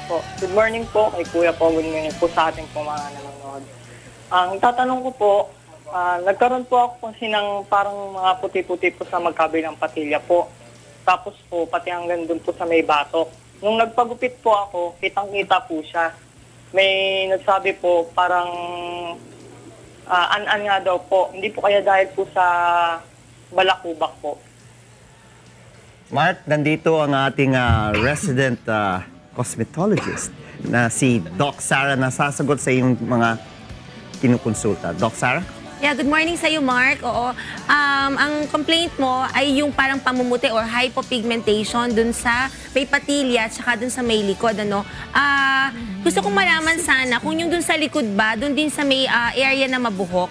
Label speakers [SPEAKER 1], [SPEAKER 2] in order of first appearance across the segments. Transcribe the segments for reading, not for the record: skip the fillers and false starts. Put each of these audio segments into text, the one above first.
[SPEAKER 1] po. Good morning po kay Kuya po. Good morning po sa ating po mga nanonood. Ang tatanong ko po, nagkaroon po ako kasi ng parang mga puti-puti po sa magkabilang patilya po. Tapos po, pati hanggang dun po sa may batok. Nung nagpagupit po ako, kitang-kita po siya. May nagsabi po, parang an-an nga daw po. Hindi po kaya dahil po sa balakubak po.
[SPEAKER 2] Mark, nandito ang ating resident cosmetologist na si Doc Sara na sasagot sa iyong mga kinukonsulta. Doc Sara?
[SPEAKER 3] Yeah, good morning sa iyo, Mark. Oo. Ang complaint mo ay yung parang pamumuti or hypopigmentation dun sa may patilya at saka dun sa may likod, ano? Gusto kong malaman sana kung yung dun sa likod ba, dun din sa may area na mabuhok?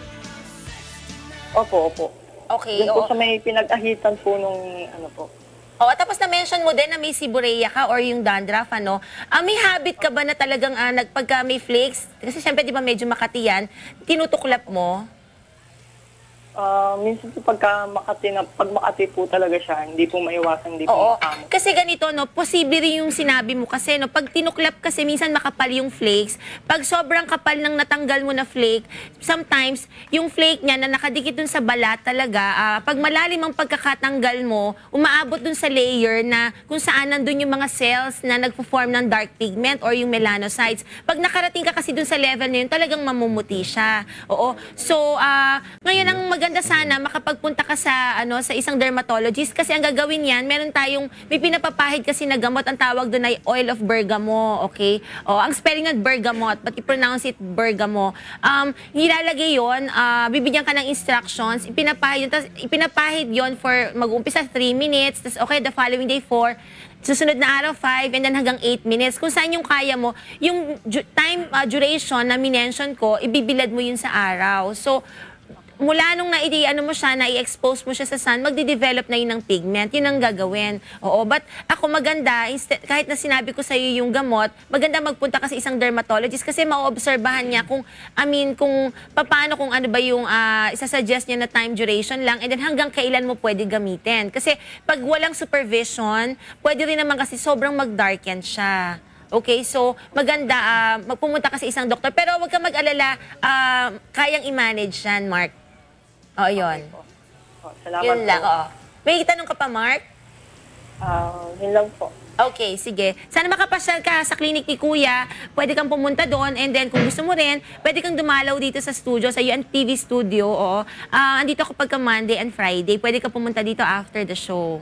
[SPEAKER 1] Opo, opo.
[SPEAKER 3] Okay,
[SPEAKER 1] Yun po sa may pinag-ahitan po nung ano po.
[SPEAKER 3] Oo, tapos na-mention mo din na may seborrhea ka or yung dandruff, ano? May habit ka ba na talagang pagka may flakes, kasi syempre di ba medyo makati yan, tinutuklap mo?
[SPEAKER 1] Minsan po pag Makati po talaga siya, hindi po maiwasan, hindi po
[SPEAKER 3] Oo.
[SPEAKER 1] makamo.
[SPEAKER 3] Kasi ganito, no, posible rin yung sinabi mo kasi, no, pag tinuklap kasi minsan makapal yung flakes. Pag sobrang kapal ng natanggal mo na flake, sometimes yung flake niya na nakadikit dun sa balat talaga, pag malalim ang pagkakatanggal mo, umaabot dun sa layer na kung saan nandun yung mga cells na nagpo-form ng dark pigment or yung melanocytes. Pag nakarating ka kasi dun sa level na yun, talagang mamumuti siya. Oo. So, ngayon ang maganda sana makapagpunta ka sa sa isang dermatologist kasi ang gagawin niyan, may pinapapahid kasi na gamot, ang tawag doon ay oil of bergamot, okay? Ang spelling ng bergamot, but i-pronounce it bergamot. Nilalagay 'yon, bibigyan ka ng instructions, ipinapahid 'yon for mag-umpisa 3 minutes, tas okay, the following day 4, susunod na araw 5, and then hanggang 8 minutes. Kung saan yung kaya mo, yung time duration na minention ko, ibibilad mo yun sa araw. So, mula nung na-expose mo siya sa sun, magde-develop na yun ng pigment. Yun ang gagawin. Oo, but ako maganda, kahit na sinabi ko sa iyo yung gamot, maganda magpunta ka sa isang dermatologist kasi maoobserbahan niya kung paano, kung ano ba yung isasuggest niya na time duration lang, and then hanggang kailan mo pwede gamitin. Kasi pag walang supervision, pwede rin naman kasi sobrang mag-darken siya. Okay, so maganda, magpumunta ka sa isang doktor. Pero huwag ka mag-alala, kayang i-manage yan, Mark. O, yun.
[SPEAKER 1] Okay, salamat
[SPEAKER 3] Yun lang,
[SPEAKER 1] po.
[SPEAKER 3] oo. May tanong ka pa, Mark?
[SPEAKER 1] Yun lang po.
[SPEAKER 3] Okay, sige. Sana makapasyal ka sa clinic ni Kuya. Pwede kang pumunta doon, and then kung gusto mo rin, pwede kang dumalaw dito sa studio, sa UNTV studio. Oo. Andito ako pagka Monday and Friday. Pwede ka pumunta dito after the show.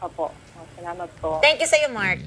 [SPEAKER 1] Opo. Salamat po.
[SPEAKER 3] Thank you sa'yo, Mark.